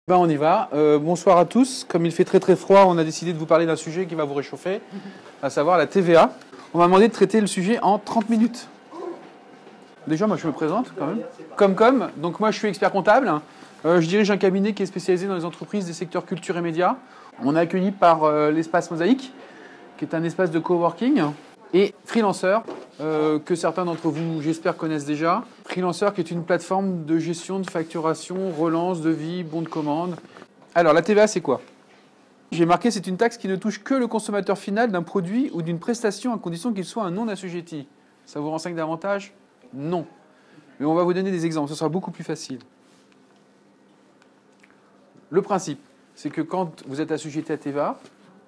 On y va. Bonsoir à tous. Comme il fait très très froid, on a décidé de vous parler d'un sujet qui va vous réchauffer, à savoir la TVA. On m'a demandé de traiter le sujet en 30 minutes. Déjà, moi je me présente quand même. Donc moi je suis expert comptable. Je dirige un cabinet qui est spécialisé dans les entreprises des secteurs culture et médias. On est accueilli par l'espace Mosaïque, qui est un espace de coworking, et Freelancer, que certains d'entre vous, j'espère, connaissent déjà. Freelancer, qui est une plateforme de gestion de facturation, relance, devis, bons de commande. Alors, la TVA, c'est quoi? J'ai marqué, c'est une taxe qui ne touche que le consommateur final d'un produit ou d'une prestation à condition qu'il soit un non assujetti. Ça vous renseigne davantage? Non. Mais on va vous donner des exemples, ce sera beaucoup plus facile. Le principe, c'est que quand vous êtes assujetti à TVA,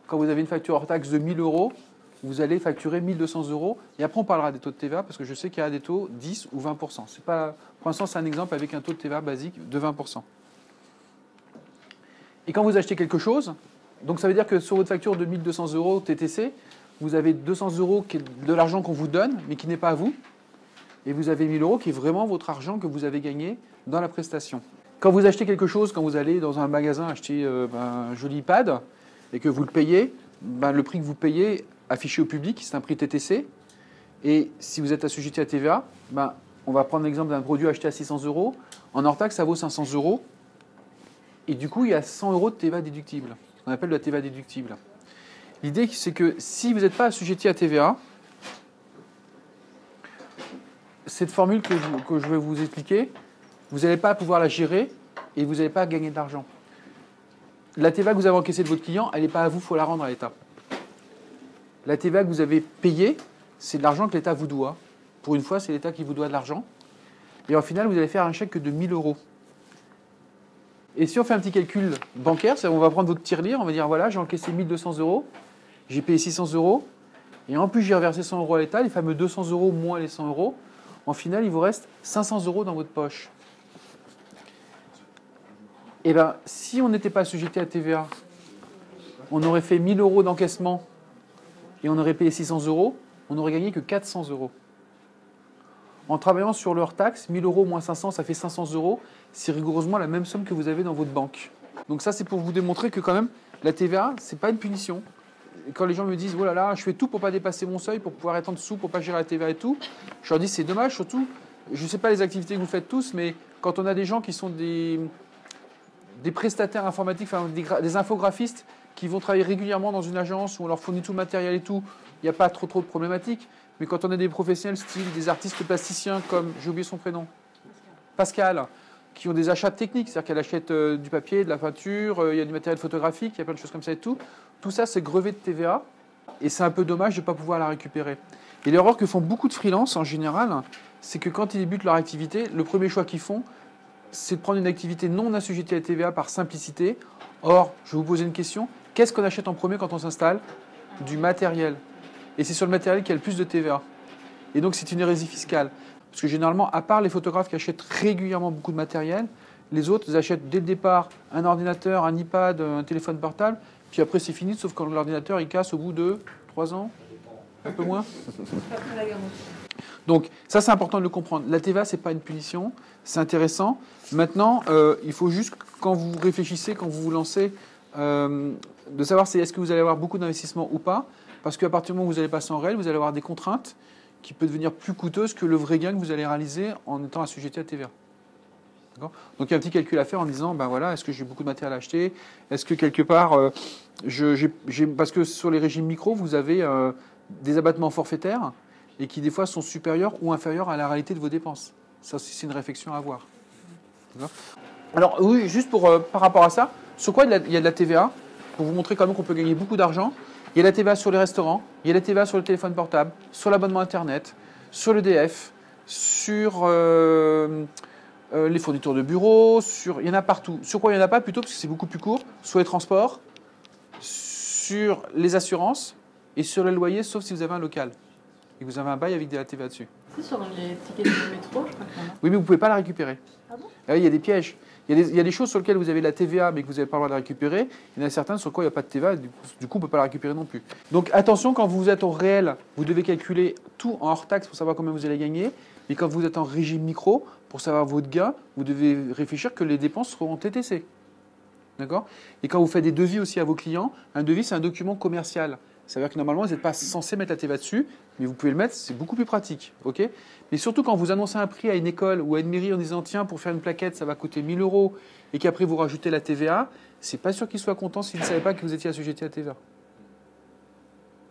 quand vous avez une facture hors taxe de 1 000 euros, vous allez facturer 1 200 euros. Et après, on parlera des taux de TVA, parce que je sais qu'il y a des taux 10 ou 20%. C'est pas, pour l'instant, c'est un exemple avec un taux de TVA basique de 20%. Et quand vous achetez quelque chose, donc ça veut dire que sur votre facture de 1 200 euros TTC, vous avez 200 euros qui est de l'argent qu'on vous donne, mais qui n'est pas à vous. Et vous avez 1 000 euros qui est vraiment votre argent que vous avez gagné dans la prestation. Quand vous achetez quelque chose, quand vous allez dans un magasin acheter un joli iPad, et que vous le payez, le prix que vous payez affiché au public, c'est un prix TTC. Et si vous êtes assujetti à TVA, on va prendre l'exemple d'un produit acheté à 600 euros. En hors taxe, ça vaut 500 euros. Et du coup, il y a 100 euros de TVA déductible, ce qu'on appelle la TVA déductible. L'idée, c'est que si vous n'êtes pas assujetti à TVA, cette formule que je vais vous expliquer, vous n'allez pas pouvoir la gérer et vous n'allez pas gagner d'argent. La TVA que vous avez encaissée de votre client, elle n'est pas à vous, il faut la rendre à l'État. La TVA que vous avez payée, c'est de l'argent que l'État vous doit. Pour une fois, c'est l'État qui vous doit de l'argent. Et en final, vous allez faire un chèque de 1 000 euros. Et si on fait un petit calcul bancaire, on va prendre votre tirelire, on va dire voilà, j'ai encaissé 1 200 euros, j'ai payé 600 euros, et en plus j'ai reversé 100 euros à l'État, les fameux 200 euros moins les 100 euros. En final, il vous reste 500 euros dans votre poche. Et bien, si on n'était pas assujetti à TVA, on aurait fait 1 000 euros d'encaissement et on aurait payé 600 euros, on n'aurait gagné que 400 euros. En travaillant sur leur taxe, 1 000 euros moins 500, ça fait 500 euros. C'est rigoureusement la même somme que vous avez dans votre banque. Donc ça, c'est pour vous démontrer que quand même, la TVA, ce n'est pas une punition. Et quand les gens me disent « Oh là là, je fais tout pour ne pas dépasser mon seuil, pour pouvoir être en dessous, pour ne pas gérer la TVA et tout », je leur dis « C'est dommage, surtout, je ne sais pas les activités que vous faites tous, mais quand on a des gens qui sont des prestataires informatiques, enfin, des infographistes qui vont travailler régulièrement dans une agence où on leur fournit tout le matériel et tout, il n'y a pas trop de problématiques. Mais quand on a des professionnels style des artistes plasticiens comme, j'ai oublié son prénom, Pascal, qui ont des achats techniques, c'est-à-dire qu'elle achète du papier, de la peinture, il y a du matériel photographique, il y a plein de choses comme ça et tout. Tout ça, c'est grevé de TVA et c'est un peu dommage de ne pas pouvoir la récupérer. Et l'erreur que font beaucoup de freelances en général, c'est que quand ils débutent leur activité, le premier choix qu'ils font, c'est de prendre une activité non assujettie à la TVA par simplicité. Or, je vais vous poser une question. Qu'est-ce qu'on achète en premier quand on s'installe? Du matériel. Et c'est sur le matériel qu'il y a le plus de TVA. Et donc, c'est une hérésie fiscale. Parce que généralement, à part les photographes qui achètent régulièrement beaucoup de matériel, les autres, ils achètent dès le départ un ordinateur, un iPad, un téléphone portable, puis après, c'est fini, sauf quand l'ordinateur, il casse au bout de 3 ans, un peu moins. Donc, ça, c'est important de le comprendre. La TVA, ce n'est pas une punition, c'est intéressant. Maintenant, il faut juste, quand vous réfléchissez, quand vous vous lancez, de savoir est-ce que vous allez avoir beaucoup d'investissement ou pas. Parce qu'à partir du moment où vous allez passer en réel, vous allez avoir des contraintes qui peuvent devenir plus coûteuses que le vrai gain que vous allez réaliser en étant assujetti à TVA. Donc, il y a un petit calcul à faire en disant, voilà, est-ce que j'ai beaucoup de matériel à acheter? Est-ce que quelque part, parce que sur les régimes micro, vous avez des abattements forfaitaires et qui des fois sont supérieurs ou inférieurs à la réalité de vos dépenses. Ça aussi, c'est une réflexion à avoir. Alors oui, juste par rapport à ça, sur quoi il y a de la TVA? Pour vous montrer quand même qu'on peut gagner beaucoup d'argent. Il y a la TVA sur les restaurants, il y a la TVA sur le téléphone portable, sur l'abonnement Internet, sur l'EDF, sur les fournitures de bureaux, il y en a partout. Sur quoi il n'y en a pas plutôt, parce que c'est beaucoup plus court, sur les transports, sur les assurances et sur les loyers, sauf si vous avez un local et que vous avez un bail avec de la TVA dessus. C'est sur les tickets de métro, je crois qu'il y en a. Oui, mais vous ne pouvez pas la récupérer. Ah bon? Il y a des pièges. Il y a des choses sur lesquelles vous avez de la TVA, mais que vous n'avez pas le droit de la récupérer. Il y en a certaines sur quoi il n'y a pas de TVA, du coup, on ne peut pas la récupérer non plus. Donc attention, quand vous êtes au réel, vous devez calculer tout en hors taxe pour savoir combien vous allez gagner. Mais quand vous êtes en régime micro, pour savoir votre gain, vous devez réfléchir que les dépenses seront en TTC. D'accord? Et quand vous faites des devis aussi à vos clients, un devis, c'est un document commercial. Ça veut dire que normalement, vous n'êtes pas censé mettre la TVA dessus, mais vous pouvez le mettre, c'est beaucoup plus pratique. Ok? Mais surtout quand vous annoncez un prix à une école ou à une mairie en disant tiens, pour faire une plaquette, ça va coûter 1 000 euros, et qu'après vous rajoutez la TVA, c'est pas sûr qu'ils soient contents s'ils ne savaient pas que vous étiez assujetti à la TVA.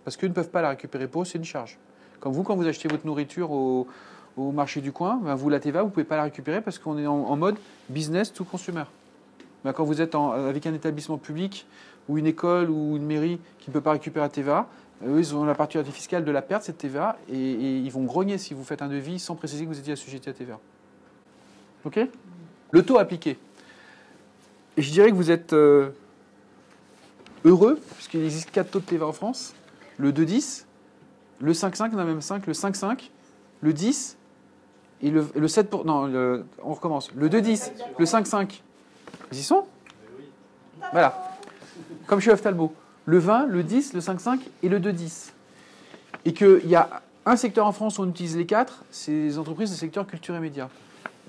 Parce qu'ils ne peuvent pas la récupérer pour eux, c'est une charge. Comme vous, quand vous achetez votre nourriture au marché du coin, ben vous, la TVA, vous ne pouvez pas la récupérer parce qu'on est en mode business to consumer. Ben quand vous êtes avec un établissement public ou une école ou une mairie qui ne peut pas récupérer la TVA, eux, ils ont la particularité fiscale de la perte, cette TVA, et ils vont grogner si vous faites un devis sans préciser que vous étiez assujetti à la TVA. OK? Le taux appliqué. Et je dirais que vous êtes heureux, puisqu'il existe 4 taux de TVA en France. Le 2,10, le 5,5, on a même 5, le 5,5, le 10 et le 7 pour... Non, on recommence. Le 2,10, le 5,5. Ils y sont? Voilà. Comme chez Talbot. Le 20, le 10, le 5,5 et le 2,10. Et qu'il y a un secteur en France où on utilise les 4, c'est les entreprises du secteur culture et médias.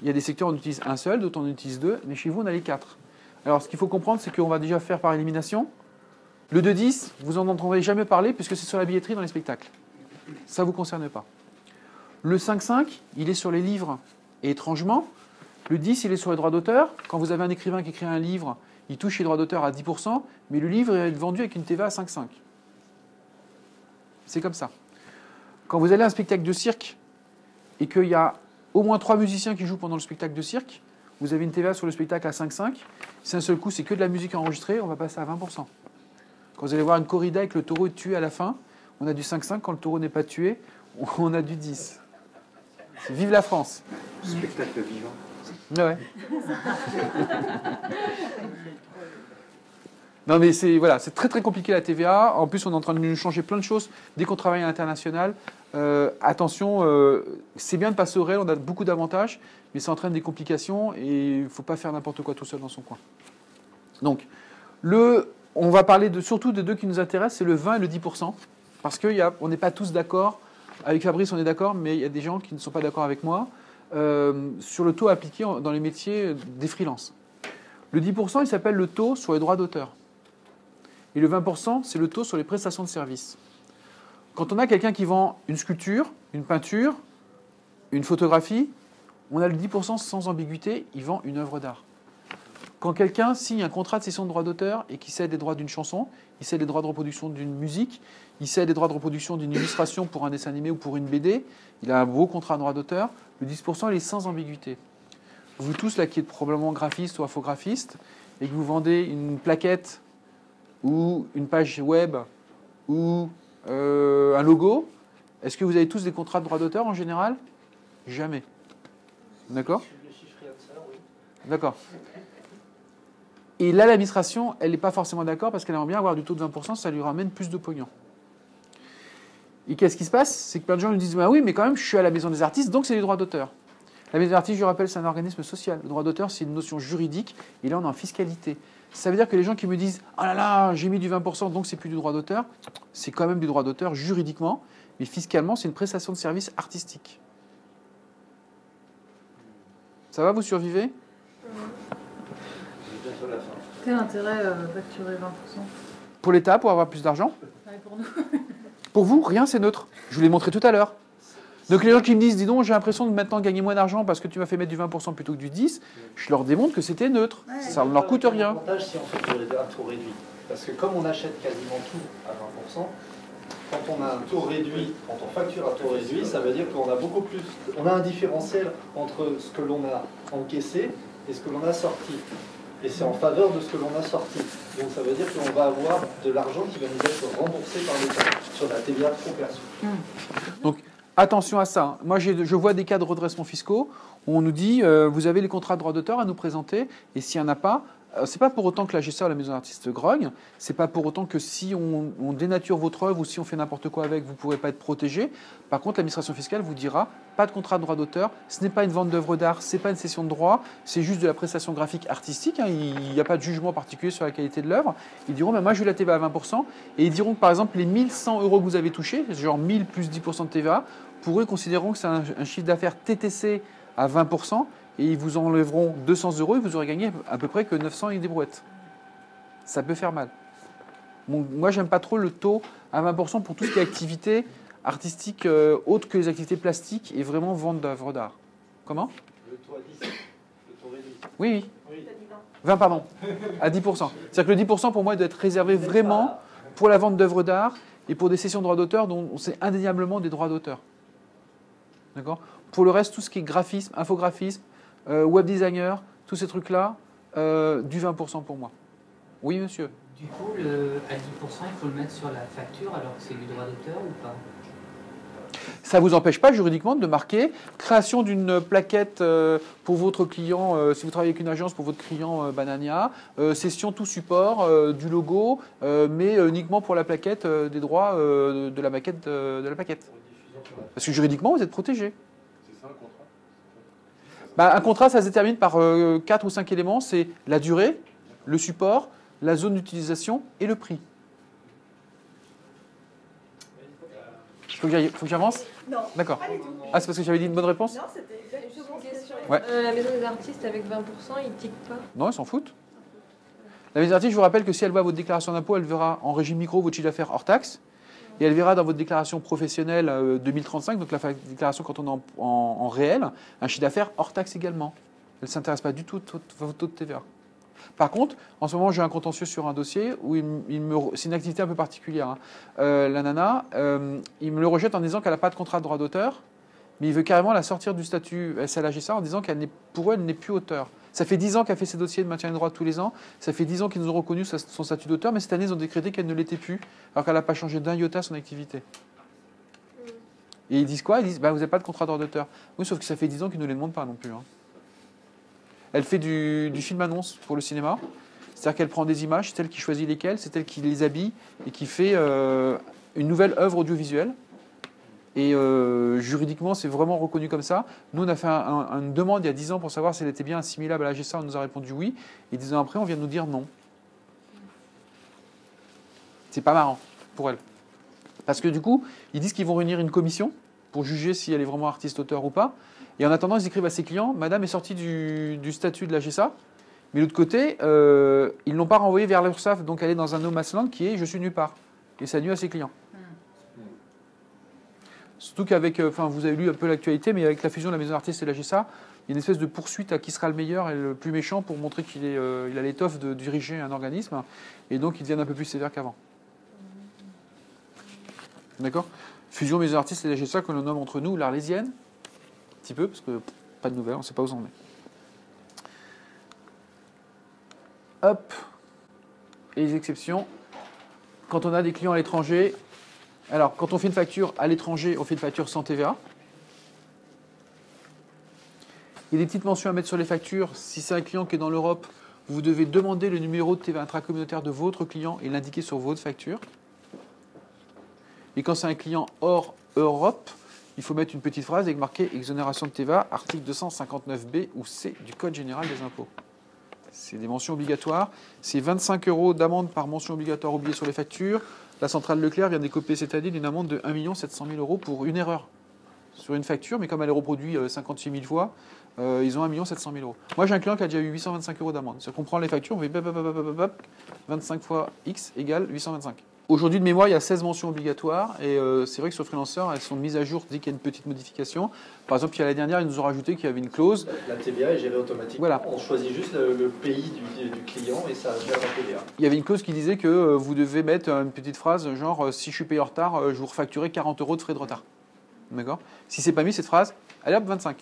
Il y a des secteurs où on utilise un seul, d'autres on utilise 2, mais chez vous on a les 4. Alors ce qu'il faut comprendre, c'est qu'on va déjà faire par élimination. Le 2,10, vous n'en entendrez jamais parler puisque c'est sur la billetterie dans les spectacles. Ça ne vous concerne pas. Le 5,5, il est sur les livres. Et étrangement, le 10, il est sur les droits d'auteur. Quand vous avez un écrivain qui écrit un livre, il touche les droits d'auteur à 10%, mais le livre est vendu avec une TVA à 5,5. C'est comme ça. Quand vous allez à un spectacle de cirque et qu'il y a au moins 3 musiciens qui jouent pendant le spectacle de cirque, vous avez une TVA sur le spectacle à 5,5. Si un seul coup, c'est que de la musique enregistrée, on va passer à 20%. Quand vous allez voir une corrida et que le taureau est tué à la fin, on a du 5,5. Quand le taureau n'est pas tué, on a du 10. Vive la France. Spectacle vivant. Ouais. Non mais c'est voilà, c'est très très compliqué la TVA. En plus, on est en train de changer plein de choses dès qu'on travaille à l'international. Attention, c'est bien de passer au réel, on a beaucoup d'avantages, mais ça entraîne des complications et il ne faut pas faire n'importe quoi tout seul dans son coin. Donc, on va parler surtout de deux qui nous intéressent, c'est le 20 et le 10%, parce qu'on n'est pas tous d'accord. Avec Fabrice, on est d'accord, mais il y a des gens qui ne sont pas d'accord avec moi sur le taux appliqué dans les métiers des freelances. Le 10%, il s'appelle le taux sur les droits d'auteur. Et le 20%, c'est le taux sur les prestations de services. Quand on a quelqu'un qui vend une sculpture, une peinture, une photographie, on a le 10% sans ambiguïté, il vend une œuvre d'art. Quand quelqu'un signe un contrat de cession de droits d'auteur et qu'il cède les droits d'une chanson, il cède les droits de reproduction d'une musique, il cède les droits de reproduction d'une illustration pour un dessin animé ou pour une BD, il a un beau contrat de droit d'auteur, le 10% il est sans ambiguïté. Vous tous là qui êtes probablement graphiste ou infographiste et que vous vendez une plaquette ou une page web ou un logo, est-ce que vous avez tous des contrats de droit d'auteur en général? Jamais. D'accord? D'accord. Et là, l'administration, elle n'est pas forcément d'accord parce qu'elle aimerait bien avoir du taux de 20%, ça lui ramène plus de pognon. Et qu'est-ce qui se passe? C'est que plein de gens lui disent bah oui, mais quand même, je suis à la Maison des artistes, donc c'est les droits d'auteur. La Maison des artistes, je rappelle, c'est un organisme social. Le droit d'auteur, c'est une notion juridique, et là, on est en fiscalité. Ça veut dire que les gens qui me disent ah là là, j'ai mis du 20%, donc c'est plus du droit d'auteur, c'est quand même du droit d'auteur juridiquement, mais fiscalement, c'est une prestation de service artistique. Ça va, vous survivez? Quel intérêt facturer 20%? Pour l'État, pour avoir plus d'argent. Pour nous. Pour vous, rien, c'est neutre. Je vous l'ai montré tout à l'heure. Donc les gens qui me disent, dis donc, j'ai l'impression de maintenant gagner moins d'argent parce que tu m'as fait mettre du 20% plutôt que du 10%, je leur démontre que c'était neutre. Ouais. Ça ne leur coûte rien. L'avantage si on fait un taux réduit. Parce que comme on achète quasiment tout à 20%, quand on a un taux réduit, quand on facture un taux réduit, ça veut dire qu'on a beaucoup plus, on a un différentiel entre ce que l'on a encaissé et ce que l'on a sorti. Et c'est en faveur de ce que l'on a sorti. Donc ça veut dire qu'on va avoir de l'argent qui va nous être remboursé par l'État sur la TVA trop perçue. Donc attention à ça. Moi, je vois des cas de redressement fiscaux où on nous dit vous avez les contrats de droit d'auteur à nous présenter et s'il n'y en a pas, c'est pas pour autant que l'agisseur à la maison d'artiste grogne, c'est pas pour autant que si on dénature votre œuvre ou si on fait n'importe quoi avec, vous ne pourrez pas être protégé. Par contre, l'administration fiscale vous dira pas de contrat de droit d'auteur, ce n'est pas une vente d'œuvre d'art, ce n'est pas une cession de droit, c'est juste de la prestation graphique artistique, hein, il n'y a pas de jugement particulier sur la qualité de l'œuvre. Ils diront moi je veux la TVA à 20% et ils diront que par exemple les 1 100 € que vous avez touchés, genre 1000 plus 10% de TVA, pour eux considéreront que c'est un chiffre d'affaires TTC à 20%. Et ils vous enlèveront 200 € et vous aurez gagné à peu près que 900 et des brouettes. ça peut faire mal. Bon, moi, j'aime pas trop le taux à 20% pour tout ce qui est activité artistique autre que les activités plastiques et vraiment vente d'œuvres d'art. Comment? Le taux à 10, le taux réduit. Oui, oui. Oui. 20, pardon. À 10%. C'est-à-dire que le 10% pour moi doit être réservé vraiment pour la vente d'œuvres d'art et pour des sessions de droits d'auteur dont c'est indéniablement des droits d'auteur. D'accord? Pour le reste, tout ce qui est graphisme, infographisme, web designer, tous ces trucs-là, du 20% pour moi. Oui, monsieur. Du coup, à 10%, il faut le mettre sur la facture alors que c'est du droit d'auteur ou pas? Ça ne vous empêche pas juridiquement de marquer création d'une plaquette pour votre client, si vous travaillez avec une agence pour votre client Banania, session tout support, du logo, mais uniquement pour la plaquette des droits de la maquette de la plaquette. Parce que juridiquement, vous êtes protégé. C'est ça un contrat? Bah, un contrat, ça se détermine par 4 ou 5 éléments. C'est la durée, le support, la zone d'utilisation et le prix. Faut que j'avance? Non. D'accord. Pas du tout. Ah, c'est parce que j'avais dit une bonne réponse? Non, c'était exactement une question. Ouais. La maison des artistes avec 20%, ils tiquent pas. Non, ils s'en foutent. La maison d'artiste, je vous rappelle que si elle voit votre déclaration d'impôt, elle verra en régime micro votre chiffre d'affaires hors taxe. Et elle verra dans votre déclaration professionnelle 2035, donc la déclaration quand on est en réel, un chiffre d'affaires hors taxe également. Elle ne s'intéresse pas du tout à votre taux de TVA. Par contre, en ce moment, j'ai un contentieux sur un dossier où c'est une activité un peu particulière. Hein. La nana, il me le rejette en disant qu'elle n'a pas de contrat de droit d'auteur, mais il veut carrément la sortir du statut SLAGSA en disant pour elle, elle n'est plus auteur. Ça fait 10 ans qu'elle fait ses dossiers de maintien des droits tous les ans. Ça fait 10 ans qu'ils nous ont reconnu son statut d'auteur, mais cette année, ils ont décrété qu'elle ne l'était plus, alors qu'elle n'a pas changé d'un iota son activité. Et ils disent quoi? Ils disent vous n'avez pas de contrat de droit d'auteur. Oui, sauf que ça fait 10 ans qu'ils ne les demandent pas non plus. Hein. Elle fait du film annonce pour le cinéma. C'est-à-dire qu'elle prend des images, c'est elle qui choisit lesquelles, c'est elle qui les habille et qui fait une nouvelle œuvre audiovisuelle. Et juridiquement, c'est vraiment reconnu comme ça. Nous, on a fait une demande il y a 10 ans pour savoir si elle était bien assimilable à la GSA. On nous a répondu oui. Et 10 ans après, on vient de nous dire non. C'est pas marrant pour elle. Parce que du coup, ils disent qu'ils vont réunir une commission pour juger si elle est vraiment artiste-auteur ou pas. Et en attendant, ils écrivent à ses clients, Madame est sortie du statut de la GSA, mais de l'autre côté, ils ne l'ont pas renvoyée vers l'URSSAF, donc elle est dans un no man's land qui est je suis nulle part. Et ça nuit à ses clients. Surtout qu'avec, vous avez lu un peu l'actualité, mais avec la fusion de la maison d'artistes et de la GSA, il y a une espèce de poursuite à qui sera le meilleur et le plus méchant pour montrer qu'il a l'étoffe de diriger un organisme, et donc ils deviennent un peu plus sévères qu'avant. D'accord? Fusion maison d'artistes et de la GSA, que l'on nomme entre nous l'Arlésienne. Un petit peu, parce que pas de nouvelles, on ne sait pas où on en est. Hop. Et les exceptions. Quand on a des clients à l'étranger, alors quand on fait une facture à l'étranger, on fait une facture sans TVA. Il y a des petites mentions à mettre sur les factures. Si c'est un client qui est dans l'Europe, vous devez demander le numéro de TVA intracommunautaire de votre client et l'indiquer sur votre facture. Et quand c'est un client hors Europe, il faut mettre une petite phrase avec marqué exonération de TVA, article 259B ou C du Code général des impôts. C'est des mentions obligatoires. C'est 25 € d'amende par mention obligatoire oubliée sur les factures. La centrale Leclerc vient d'écoper cette année d'une amende de 1 700 000 € pour une erreur sur une facture, mais comme elle est reproduite 56 000 fois, ils ont 1 700 000 €. Moi, j'ai un client qui a déjà eu 825 € d'amende. C'est-à-dire qu'on prend les factures, on fait 25 fois X égale 825. Aujourd'hui, de mémoire, il y a 16 mentions obligatoires et c'est vrai que sur Freelancer, elles sont mises à jour dès qu'il y a une petite modification. Par exemple, il y a la dernière, ils nous ont rajouté qu'il y avait une clause. La TVA est gérée automatiquement. Voilà. On choisit juste le pays du client et ça gère la TVA. Il y avait une clause qui disait que vous devez mettre une petite phrase genre si je suis payé en retard, je vous refacturerai 40 € de frais de retard. D'accord? Si c'est pas mis cette phrase, allez hop, 25.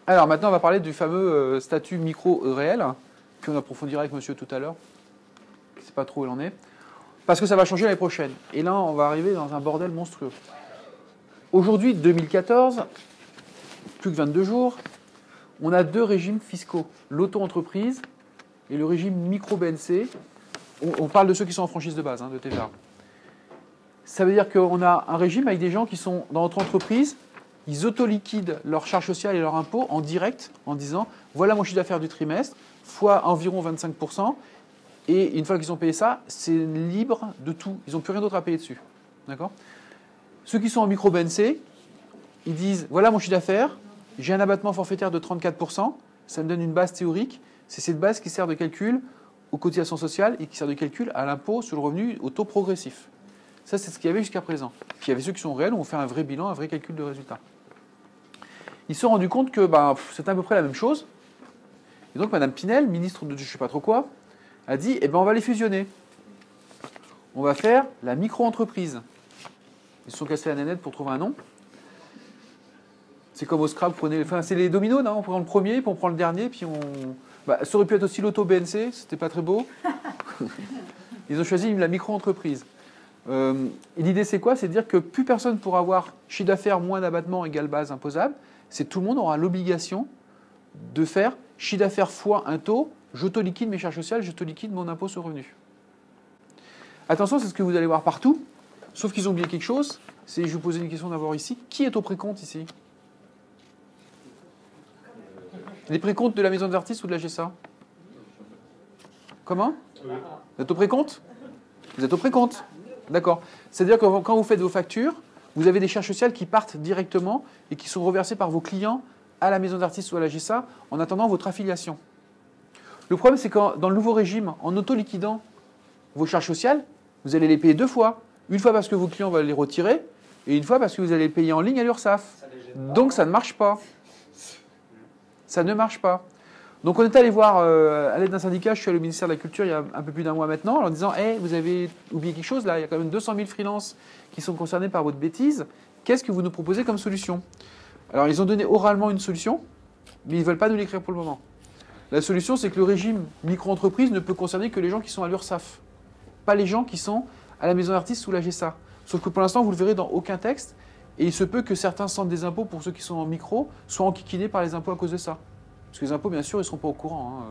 Alors maintenant, on va parler du fameux statut micro-réel, qu'on approfondira avec monsieur tout à l'heure. Je ne sais pas trop où il en est. Parce que ça va changer l'année prochaine. Et là, on va arriver dans un bordel monstrueux. Aujourd'hui, 2014, plus que 22 jours, on a 2 régimes fiscaux. L'auto-entreprise et le régime micro-BNC. On parle de ceux qui sont en franchise de base, de TVA. Ça veut dire qu'on a un régime avec des gens qui sont dans notre entreprise, ils auto-liquident leurs charges sociales et leurs impôts en direct, en disant voilà mon chiffre d'affaires du trimestre, fois environ 25%. Et une fois qu'ils ont payé ça, c'est libre de tout. Ils n'ont plus rien d'autre à payer dessus. D'accord? Ceux qui sont en micro-BNC, ils disent voilà mon chiffre d'affaires, j'ai un abattement forfaitaire de 34%, ça me donne une base théorique. C'est cette base qui sert de calcul aux cotisations sociales et qui sert de calcul à l'impôt sur le revenu au taux progressif. Ça, c'est ce qu'il y avait jusqu'à présent. Puis il y avait ceux qui sont réels, où on fait un vrai bilan, un vrai calcul de résultats. Ils se sont rendus compte que c'est à peu près la même chose. Et donc, Mme Pinel, ministre de je ne sais pas trop quoi, a dit on va les fusionner. On va faire la micro-entreprise. Ils se sont cassés la nénette pour trouver un nom. C'est comme au Scrabble, c'est les dominos, non? On prend le premier, puis on prend le dernier, puis on. Ça aurait pu être aussi l'auto-BNC, c'était pas très beau. Ils ont choisi la micro-entreprise. Et l'idée, c'est quoi? C'est de dire que plus personne pourra avoir chiffre d'affaires moins d'abattement égale base imposable. C'est tout le monde aura l'obligation de faire chiffre d'affaires fois un taux, j'auto-liquide mes charges sociales, j'auto-liquide mon impôt sur le revenu. Attention, c'est ce que vous allez voir partout, sauf qu'ils ont oublié quelque chose. Je vais vous poser une question d'abord ici. Qui est au précompte ici? Les précomptes de la maison des artistes ou de la GSA? Comment? Vous êtes au précompte? Vous êtes au précompte? D'accord. C'est-à-dire que quand vous faites vos factures, vous avez des charges sociales qui partent directement et qui sont reversées par vos clients à la maison d'artistes ou à la GSA en attendant votre affiliation. Le problème, c'est que dans le nouveau régime, en auto-liquidant vos charges sociales, vous allez les payer deux fois. Une fois parce que vos clients vont les retirer et une fois parce que vous allez les payer en ligne à l'URSSAF. Donc ça ne marche pas. Ça ne marche pas. Donc on est allé voir, à l'aide d'un syndicat, je suis allé au ministère de la Culture il y a un peu plus d'un mois maintenant, en leur disant vous avez oublié quelque chose là, il y a quand même 200 000 freelances qui sont concernés par votre bêtise. Qu'est-ce que vous nous proposez comme solution? Alors ils ont donné oralement une solution, mais ils ne veulent pas nous l'écrire pour le moment. La solution, c'est que le régime micro-entreprise ne peut concerner que les gens qui sont à l'URSSAF, pas les gens qui sont à la maison d'artistes ou la GSA. Sauf que pour l'instant, vous ne le verrez dans aucun texte, et il se peut que certains centres des impôts, pour ceux qui sont en micro, soient enquiquinés par les impôts à cause de ça. Parce que les impôts, bien sûr, ils ne seront pas au courant.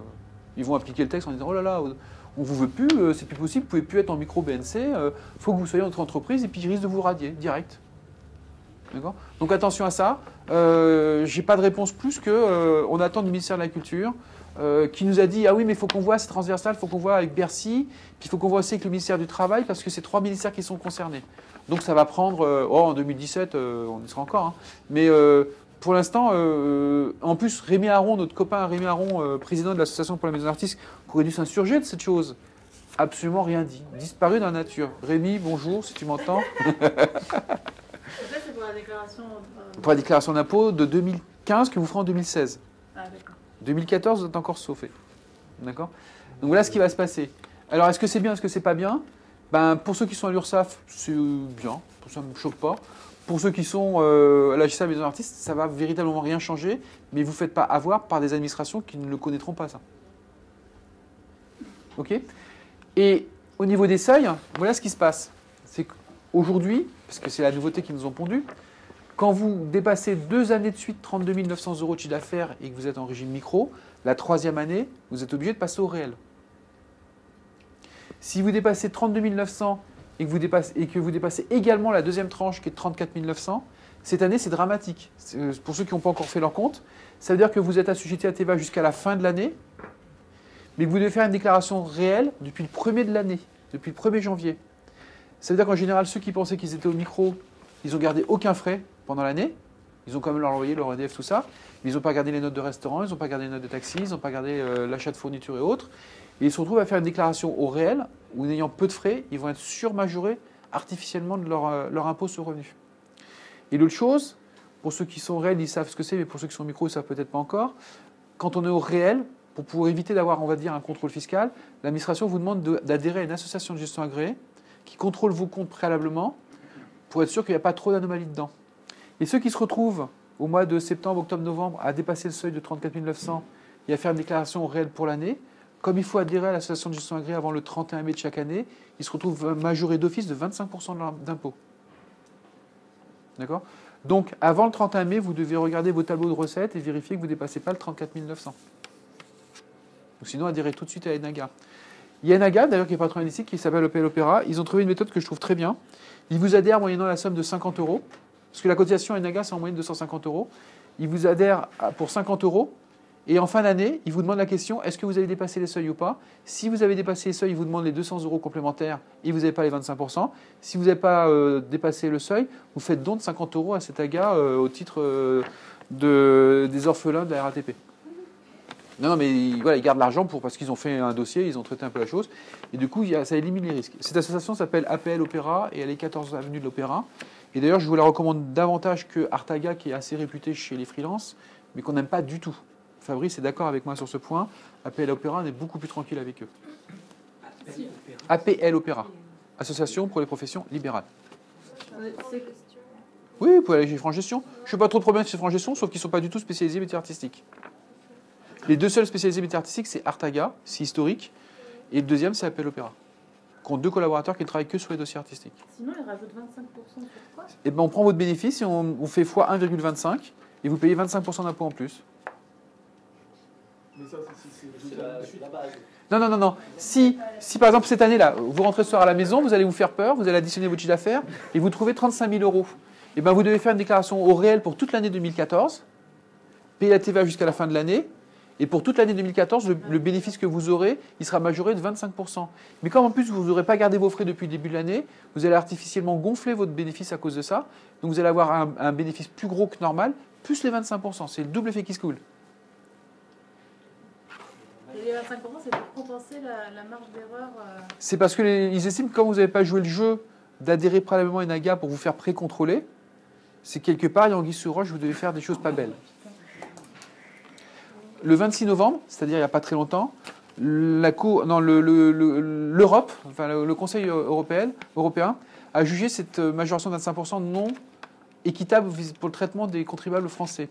Ils vont appliquer le texte en disant « Oh là là, on ne vous veut plus, c'est plus possible, vous ne pouvez plus être en micro-BNC, il faut que vous soyez entre entreprise, et puis ils risquent de vous radier, direct. » D'accord ? Donc attention à ça. Je n'ai pas de réponse plus que on attend du ministère de la Culture, qui nous a dit « Ah oui, mais il faut qu'on voit, c'est transversal, il faut qu'on voit avec Bercy, puis il faut qu'on voit aussi avec le ministère du Travail, parce que c'est 3 ministères qui sont concernés. » Donc ça va prendre, en 2017, on y sera encore, hein, mais pour l'instant, en plus, Rémi Aron, notre copain Rémi Aron, président de l'association pour la maison d'artistes, qui aurait dû s'insurger de cette chose, absolument rien dit, disparu dans la nature. Rémi, bonjour, si tu m'entends. Ça, c'est pour la déclaration. Pour la déclaration d'impôt de 2015 que vous ferez en 2016. Ah, d'accord. 2014, vous êtes encore sauvé. D'accord ? Donc voilà ce qui va se passer. Alors, est-ce que c'est bien, est-ce que c'est pas bien ? Pour ceux qui sont à l'URSSAF, c'est bien, ça ne me choque pas. Pour ceux qui sont à la GSA Maison d'Artistes, ça ne va véritablement rien changer, mais vous ne faites pas avoir par des administrations qui ne le connaîtront pas, ça. OK ? Et au niveau des seuils, voilà ce qui se passe. C'est qu'aujourd'hui, parce que c'est la nouveauté qu'ils nous ont pondu, quand vous dépassez 2 années de suite 32 900 € de chiffre d'affaires et que vous êtes en régime micro, la 3e année, vous êtes obligé de passer au réel. Si vous dépassez 32 900 et que vous dépassez également la 2e tranche qui est de 34 900, cette année, c'est dramatique. Pour ceux qui n'ont pas encore fait leur compte, ça veut dire que vous êtes assujetti à TVA jusqu'à la fin de l'année, mais que vous devez faire une déclaration réelle depuis le 1er de l'année, depuis le 1er janvier. Ça veut dire qu'en général, ceux qui pensaient qu'ils étaient au micro, ils n'ont gardé aucun frais pendant l'année. Ils ont quand même leur loyer, leur EDF, tout ça. Mais ils n'ont pas gardé les notes de restaurant, ils n'ont pas gardé les notes de taxi, ils n'ont pas gardé l'achat de fournitures et autres. Et ils se retrouvent à faire une déclaration au réel, où n'ayant peu de frais, ils vont être surmajorés artificiellement de leur impôt sur le revenu. Et l'autre chose, pour ceux qui sont réels, ils savent ce que c'est, mais pour ceux qui sont au micro, ils ne savent peut-être pas encore. Quand on est au réel, pour pouvoir éviter d'avoir, on va dire, un contrôle fiscal, l'administration vous demande d'adhérer à une association de gestion agréée qui contrôle vos comptes préalablement pour être sûr qu'il n'y a pas trop d'anomalies dedans. Et ceux qui se retrouvent au mois de septembre, octobre, novembre à dépasser le seuil de 34 900 et à faire une déclaration réelle pour l'année, comme il faut adhérer à l'association de gestion agréée avant le 31 mai de chaque année, ils se retrouvent majorés d'office de 25% d'impôts. D'accord ? Donc, avant le 31 mai, vous devez regarder vos tableaux de recettes et vérifier que vous ne dépassez pas le 34 900. Ou sinon, adhérez tout de suite à Enaga. Il y a Enaga, d'ailleurs, qui est patron ici, qui s'appelle Opel Opera. Ils ont trouvé une méthode que je trouve très bien. Ils vous adhèrent moyennant la somme de 50 €, parce que la cotisation Enaga, c'est en moyenne 250 €. Ils vous adhèrent pour 50 €, et en fin d'année, ils vous demandent la question, est-ce que vous avez dépassé les seuils ou pas ? Si vous avez dépassé les seuils, ils vous demandent les 200 € complémentaires, et vous n'avez pas les 25%. Si vous n'avez pas dépassé le seuil, vous faites don de 50 € à cet AGA au titre des orphelins de la RATP. Non, mais voilà, ils gardent l'argent parce qu'ils ont fait un dossier, ils ont traité un peu la chose. Et du coup, ça élimine les risques. Cette association s'appelle APL Opéra et elle est 14 avenue de l'Opéra. Et d'ailleurs, je vous la recommande davantage que Artaga, qui est assez réputé chez les freelances, mais qu'on n'aime pas du tout. Fabrice est d'accord avec moi sur ce point. APL Opéra, on est beaucoup plus tranquille avec eux. APL Opéra, Association pour les professions libérales. Oui, vous pouvez aller chez France Gestion. Je ne fais pas trop de problèmes chez France Gestion, sauf qu'ils ne sont pas du tout spécialisés métiers artistiques. Les deux seuls spécialisés métiers artistiques, c'est Artaga, c'est historique, et le deuxième, c'est APL Opéra. Qui ont 2 collaborateurs qui ne travaillent que sur les dossiers artistiques. Sinon, ils rajoutent 25% sur quoi? Et ben, on prend votre bénéfice et on fait x 1,25 et vous payez 25% d'impôt en plus. Mais ça, c'est la base. Non. Si par exemple cette année-là, vous rentrez ce soir à la maison, vous allez vous faire peur, vous allez additionner votre chiffre d'affaires et vous trouvez 35 000 €. Et ben, vous devez faire une déclaration au réel pour toute l'année 2014, payer la TVA jusqu'à la fin de l'année. Et pour toute l'année 2014, le bénéfice que vous aurez, il sera majoré de 25%. Mais comme en plus vous n'aurez pas gardé vos frais depuis le début de l'année, vous allez artificiellement gonfler votre bénéfice à cause de ça. Donc vous allez avoir un bénéfice plus gros que normal, plus les 25%. C'est le double effet qui se coule. Et les 25%, c'est pour compenser la marge d'erreur. C'est parce qu'ils estiment que quand vous n'avez pas joué le jeu d'adhérer préalablement à une AGA pour vous faire pré-contrôler, c'est quelque part, il y a anguille sous roche, vous devez faire des choses pas belles. Le 26 novembre, c'est-à-dire il n'y a pas très longtemps, l'Europe, enfin le Conseil européen a jugé cette majoration de 25% non équitable pour le traitement des contribuables français.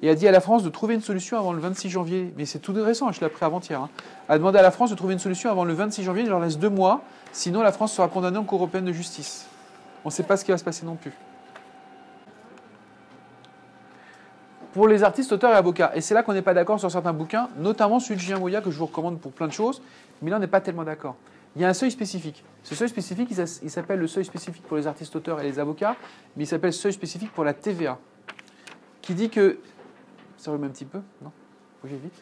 Et a dit à la France de trouver une solution avant le 26 janvier. Mais c'est tout récent, je l'ai appris avant-hier. A demandé à la France de trouver une solution avant le 26 janvier, il leur laisse 2 mois, sinon la France sera condamnée en Cour européenne de justice. On ne sait pas ce qui va se passer non plus. Pour les artistes, auteurs et avocats. Et c'est là qu'on n'est pas d'accord sur certains bouquins, notamment celui de Julien Moya que je vous recommande pour plein de choses, mais là on n'est pas tellement d'accord. Il y a un seuil spécifique. Ce seuil spécifique, il s'appelle le seuil spécifique pour les artistes, auteurs et les avocats, mais il s'appelle seuil spécifique pour la TVA, qui dit que... Ça remet un petit peu? Non? Bougez vite.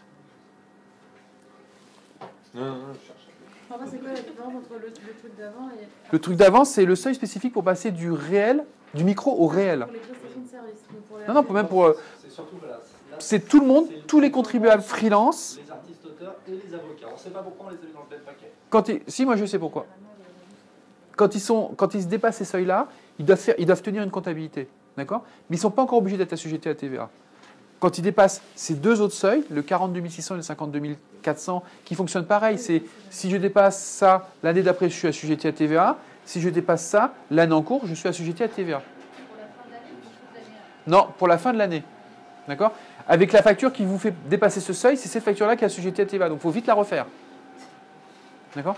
Enfin, c'est quoi la différence entre le truc d'avant et... Le truc d'avant, c'est le seuil spécifique pour passer du réel, du micro au réel. Pour les prestations de service. Pour les... Non, même pour... C'est surtout, voilà, c'est tout le monde, tous les contribuables freelance. Les artistes auteurs et les avocats. On ne sait pas pourquoi on les a mis dans le même paquet. Si, moi je sais pourquoi. Quand ils se dépassent ces seuils-là, ils doivent tenir une comptabilité. D'accord? Mais ils ne sont pas encore obligés d'être assujettis à la TVA. Quand ils dépassent ces 2 autres seuils, le 42 600 et le 52 400, qui fonctionnent pareil, c'est si je dépasse ça, l'année d'après, je suis assujetti à TVA. Si je dépasse ça, l'année en cours, je suis assujetti à TVA. Pour la fin de l'année ou toute l'année? Non, pour la fin de l'année. D'accord? Avec la facture qui vous fait dépasser ce seuil, c'est cette facture-là qui est assujettie à TVA. Donc il faut vite la refaire. D'accord?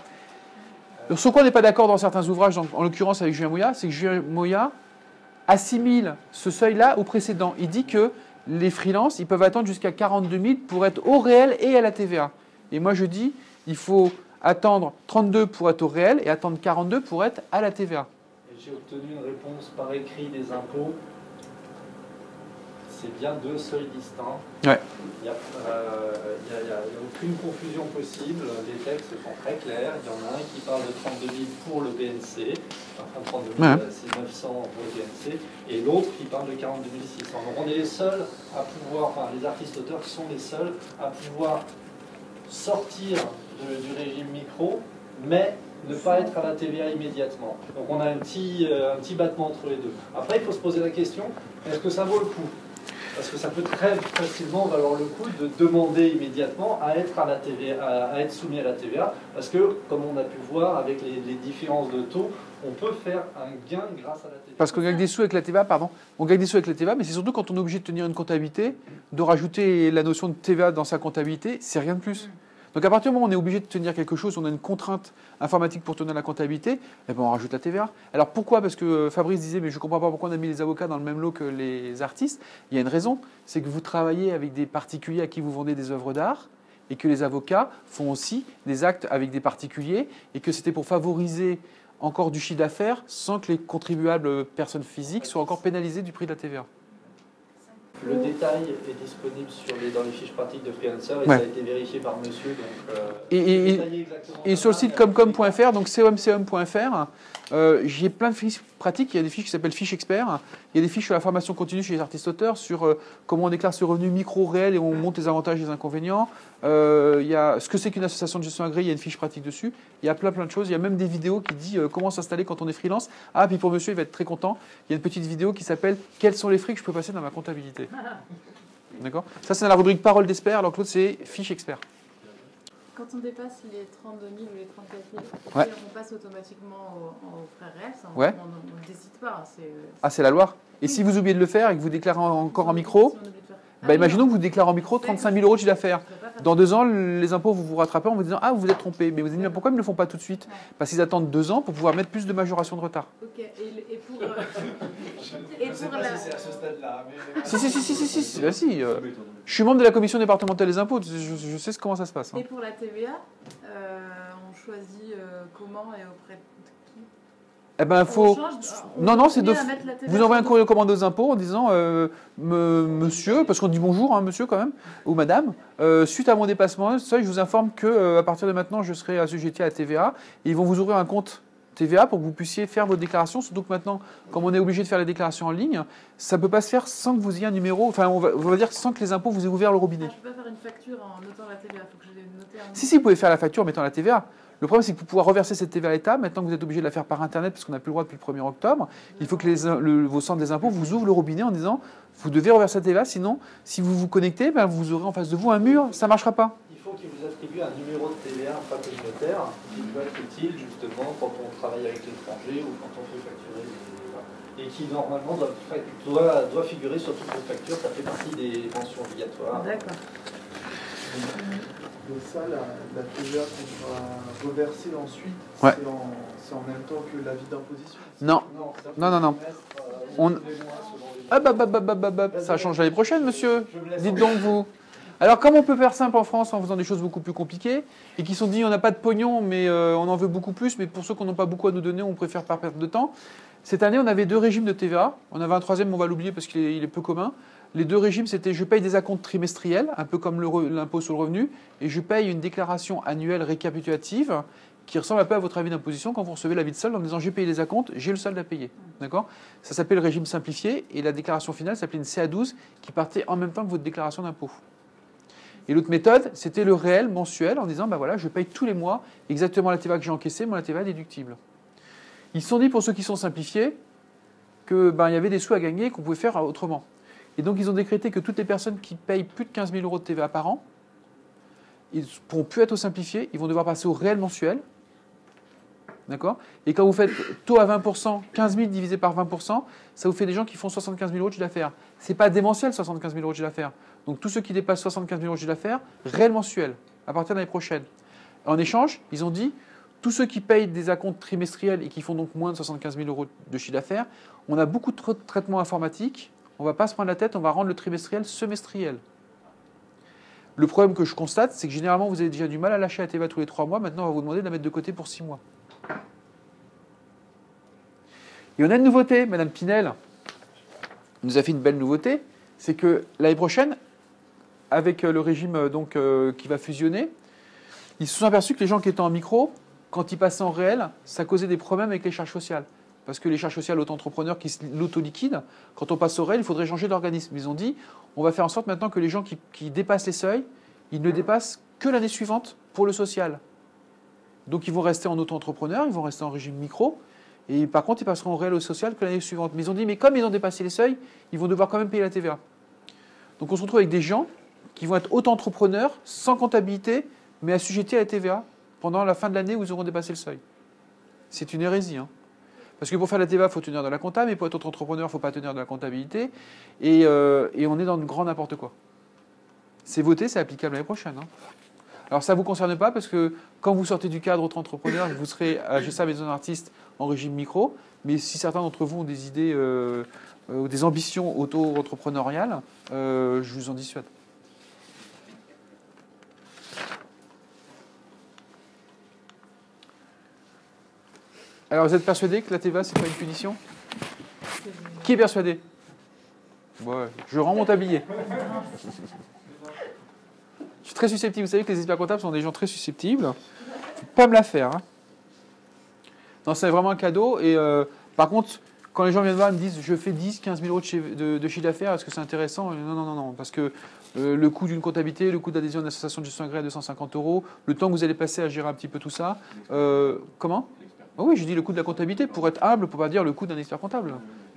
Sur quoi on n'est pas d'accord dans certains ouvrages, en l'occurrence avec Julien Moya, c'est que Julien Moya assimile ce seuil-là au précédent. Il dit que les freelances, ils peuvent attendre jusqu'à 42 000 pour être au réel et à la TVA. Et moi, je dis, il faut attendre 32 pour être au réel et attendre 42 pour être à la TVA. Et j'ai obtenu une réponse par écrit des impôts. C'est bien 2 seuils distincts. Ouais. Il n'y a aucune confusion possible. Les textes sont très clairs. Il y en a un qui parle de 32 000 pour le BNC, enfin 32 000, c'est 900 pour le BNC, et l'autre qui parle de 42 600. Donc on est les seuls à pouvoir, enfin les artistes-auteurs sont les seuls à pouvoir sortir du régime micro, mais ne pas être à la TVA immédiatement. Donc on a un petit battement entre les deux. Après, il faut se poser la question, est-ce que ça vaut le coup? Parce que ça peut très facilement valoir le coup de demander immédiatement à être à la TVA, à être soumis à la TVA, parce que, comme on a pu voir avec les différences de taux, on peut faire un gain grâce à la TVA. Parce qu'on gagne des sous avec la TVA, pardon. On gagne des sous avec la TVA, mais c'est surtout quand on est obligé de tenir une comptabilité, de rajouter la notion de TVA dans sa comptabilité, c'est rien de plus. Donc à partir du moment où on est obligé de tenir quelque chose, on a une contrainte informatique pour tenir la comptabilité, eh ben on rajoute la TVA. Alors pourquoi? Parce que Fabrice disait, mais je ne comprends pas pourquoi on a mis les avocats dans le même lot que les artistes. Il y a une raison, c'est que vous travaillez avec des particuliers à qui vous vendez des œuvres d'art, et que les avocats font aussi des actes avec des particuliers, et que c'était pour favoriser encore du chiffre d'affaires sans que les contribuables personnes physiques soient encore pénalisés du prix de la TVA. Le détail est disponible dans les fiches pratiques de Freelancer et Ouais. ça a été vérifié par monsieur. Donc, Et détaillé exactement Et sur le site comcom.fr, donc comcom.fr, j'ai plein de fiches pratiques. Il y a des fiches qui s'appellent fiches experts. Il y a des fiches sur la formation continue chez les artistes-auteurs, sur comment on déclare ce revenu micro réel et on monte les avantages et les inconvénients. Il y a ce que c'est qu'une association de gestion agréée, il y a une fiche pratique dessus. Il y a plein de choses. Il y a même des vidéos qui disent comment s'installer quand on est freelance. Ah, puis pour monsieur, il va être très content. Il y a une petite vidéo qui s'appelle « Quels sont les frais que je peux passer dans ma comptabilité ?» D'accord. Ça, c'est dans la rubrique Parole d'expert, alors que l'autre, c'est fiche expert. Quand on dépasse les 32 000 ou les 34 000, Ouais. on passe automatiquement aux frais réels. Ça, Ouais. on ne décide pas. Ah, c'est la loi. Et si vous oubliez de le faire et que vous déclarez encore en micro, imaginons que vous déclarez en micro 35 000 euros de chiffre d'affaires. Dans 2 ans, les impôts, vous vous rattrapez en vous disant « Ah, vous vous êtes trompé ». Mais vous dites « Mais pourquoi ils ne le font pas tout de suite ?» Parce qu'ils attendent 2 ans pour pouvoir mettre plus de majoration de retard. Ok. Et pour, Je ne sais pas si c'est à ce stade-là. Mais... Si. Je suis membre de la commission départementale des impôts. Je sais comment ça se passe. Hein. et pour la TVA, on choisit comment et auprès de qui? Eh ben, On faut... change, Non, c'est de... à mettre la TVA Vous envoyez un sur courrier aux commandes aux impôts en disant monsieur, parce qu'on dit bonjour, hein, monsieur quand même, ou madame, suite à mon dépassement, ça, je vous informe que à partir de maintenant, je serai assujetti à la TVA. Et ils vont vous ouvrir un compte TVA pour que vous puissiez faire vos déclarations. Surtout que maintenant, comme on est obligé de faire les déclarations en ligne, ça ne peut pas se faire sans que vous ayez un numéro, enfin, on va dire sans que les impôts vous aient ouvert le robinet. Je ne peux pas faire une facture en notant la TVA. Il faut que je l'ai noté en Si, vous pouvez faire la facture en mettant la TVA. Le problème, c'est que pour pouvoir reverser cette TVA à l'État, maintenant que vous êtes obligé de la faire par Internet, parce qu'on n'a plus le droit depuis le 1er octobre, il faut que vos centres des impôts vous ouvrent le robinet en disant vous devez reverser cette TVA, sinon, si vous vous connectez, ben, vous aurez en face de vous un mur, ça ne marchera pas. Il faut qu'ils vous attribuent un numéro de TVA intracommunautaire qui peut être utile justement quand on travaille avec l'étranger ou quand on fait facturer. Et qui normalement doit figurer sur toutes les factures, ça fait partie des mentions obligatoires. D'accord. Et ça, la TVA qu'on sera reversée ensuite, Ouais. c'est en même temps que l'avis d'imposition. Non. Non. On- On... Ça change l'année prochaine, monsieur. Dites donc vous. Alors, comme on peut faire simple en France en faisant des choses beaucoup plus compliquées, et qui sont dit on n'a pas de pognon, mais on en veut beaucoup plus, mais pour ceux qui n'ont pas beaucoup à nous donner, on préfère pas perdre de temps. Cette année, on avait 2 régimes de TVA. On avait un troisième, mais on va l'oublier parce qu'il est peu commun. Les 2 régimes, c'était je paye des acomptes trimestriels, un peu comme l'impôt sur le revenu, et je paye une déclaration annuelle récapitulative qui ressemble un peu à votre avis d'imposition quand vous recevez l'avis de solde en disant j'ai payé les acomptes, j'ai le solde à payer. D'accord ? Ça s'appelle le régime simplifié, et la déclaration finale s'appelait une CA12 qui partait en même temps que votre déclaration d'impôt. Et l'autre méthode, c'était le réel mensuel en disant, ben voilà, je paye tous les mois exactement la TVA que j'ai encaissée, moi la TVA est déductible. Ils se sont dit, pour ceux qui sont simplifiés, qu'il y avait des sous à gagner qu'on pouvait faire autrement. Et donc, ils ont décrété que toutes les personnes qui payent plus de 15 000 euros de TVA par an, ils ne pourront plus être au simplifié, ils vont devoir passer au réel mensuel. D'accord ? Et quand vous faites taux à 20%, 15 000 divisé par 20%, ça vous fait des gens qui font 75 000 euros de chiffre d'affaires. Ce n'est pas démentiel, 75 000 euros de chiffre d'affaires. Donc, tous ceux qui dépassent 75 000 euros de chiffre d'affaires, réel mensuel, à partir de l'année prochaine. En échange, ils ont dit, tous ceux qui payent des acomptes trimestriels et qui font donc moins de 75 000 euros de chiffre d'affaires, on a beaucoup de traitements informatiques, on ne va pas se prendre la tête, on va rendre le trimestriel semestriel. Le problème que je constate, c'est que généralement, vous avez déjà du mal à lâcher la TVA tous les 3 mois. Maintenant, on va vous demander de la mettre de côté pour 6 mois. Et on a une nouveauté, Madame Pinel nous a fait une belle nouveauté, c'est que l'année prochaine, avec le régime qui va fusionner, ils se sont aperçus que les gens qui étaient en micro, quand ils passaient en réel, ça causait des problèmes avec les charges sociales. Parce que les charges sociales auto-entrepreneurs qui l'auto-liquident, quand on passe au réel, il faudrait changer d'organisme. Ils ont dit, on va faire en sorte maintenant que les gens qui dépassent les seuils, ils ne dépassent que l'année suivante pour le social. Donc ils vont rester en auto-entrepreneur, ils vont rester en régime micro, et par contre ils passeront au réel au social que l'année suivante. Mais ils ont dit, mais comme ils ont dépassé les seuils, ils vont devoir quand même payer la TVA. Donc on se retrouve avec des gens qui vont être auto-entrepreneurs, sans comptabilité, mais assujettis à la TVA pendant la fin de l'année où ils auront dépassé le seuil. C'est une hérésie, hein. Parce que pour faire la TVA, il faut tenir de la compta, mais pour être auto-entrepreneur, il ne faut pas tenir de la comptabilité. Et on est dans le grand n'importe quoi. C'est voté, c'est applicable l'année prochaine. Hein. Alors ça ne vous concerne pas, parce que quand vous sortez du cadre auto-entrepreneur, vous serez à GESA Maison d'Artistes en régime micro. Mais si certains d'entre vous ont des idées ou des ambitions auto-entrepreneuriales, je vous en dissuade. Alors, vous êtes persuadé que la TVA, ce n'est pas une punition ? Qui est persuadé ? Ouais, je rends mon tablier. Je suis très susceptible. Vous savez que les experts comptables sont des gens très susceptibles. Faut pas me la faire. Hein. Non, c'est vraiment un cadeau. Et par contre, quand les gens viennent voir, ils me disent je fais 10, 15 000 euros de chiffre d'affaires, est-ce que c'est intéressant? Non. Parce que le coût d'une comptabilité, le coût d'adhésion à une association de gestion agréée à 250 euros, le temps que vous allez passer à gérer un petit peu tout ça. Comment? Oh oui, je dis le coût de la comptabilité pour être humble, pour ne pas dire le coût d'un expert comptable.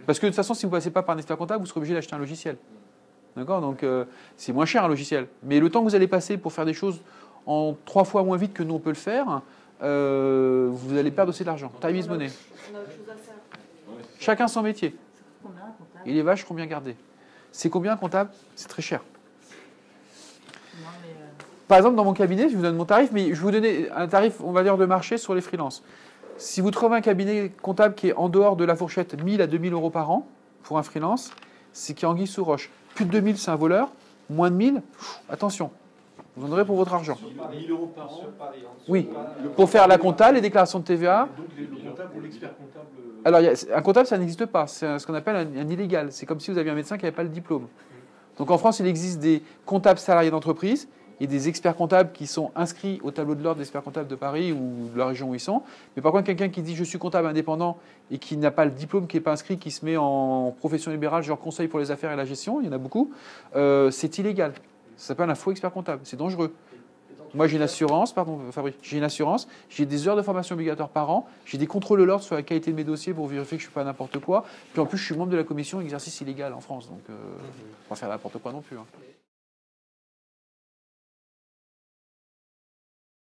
Parce que de toute façon, si vous ne passez pas par un expert comptable, vous serez obligé d'acheter un logiciel. D'accord? Donc c'est moins cher un logiciel. Mais le temps que vous allez passer pour faire des choses en 3 fois moins vite que nous on peut le faire, vous allez perdre aussi de l'argent. Time is money. On a autre chose à faire. Chacun son métier. Combien un comptable? Et les vaches seront bien gardées. C'est combien un comptable? C'est très cher. Non, mais, Par exemple, dans mon cabinet, je vous donne mon tarif, mais je vais vous donner un tarif, on va dire, de marché sur les freelances. Si vous trouvez un cabinet comptable qui est en dehors de la fourchette 1000 à 2000 euros par an pour un freelance, c'est qui est anguille sous roche. Plus de 2000, c'est un voleur. Moins de 1000, attention. Vous en aurez pour votre argent. 1000 euros par an. Oui, pour faire la compta, les déclarations de TVA. Donc le comptable ou l'expert comptable. Alors, un comptable, ça n'existe pas. C'est ce qu'on appelle un illégal. C'est comme si vous aviez un médecin qui n'avait pas le diplôme. Donc en France, il existe des comptables salariés d'entreprise et des experts comptables qui sont inscrits au tableau de l'ordre des experts comptables de Paris ou de la région où ils sont. Mais par contre, quelqu'un qui dit je suis comptable indépendant et qui n'a pas le diplôme, qui n'est pas inscrit, qui se met en profession libérale, genre conseil pour les affaires et la gestion, il y en a beaucoup, c'est illégal. Ça s'appelle un faux expert comptable. C'est dangereux. Moi, j'ai une assurance, pardon, Fabrice, j'ai une assurance, j'ai des heures de formation obligatoires par an, j'ai des contrôles de l'ordre sur la qualité de mes dossiers pour vérifier que je ne fais pas n'importe quoi. Puis en plus, je suis membre de la commission exercice illégal en France, donc on va faire n'importe quoi non plus. Hein.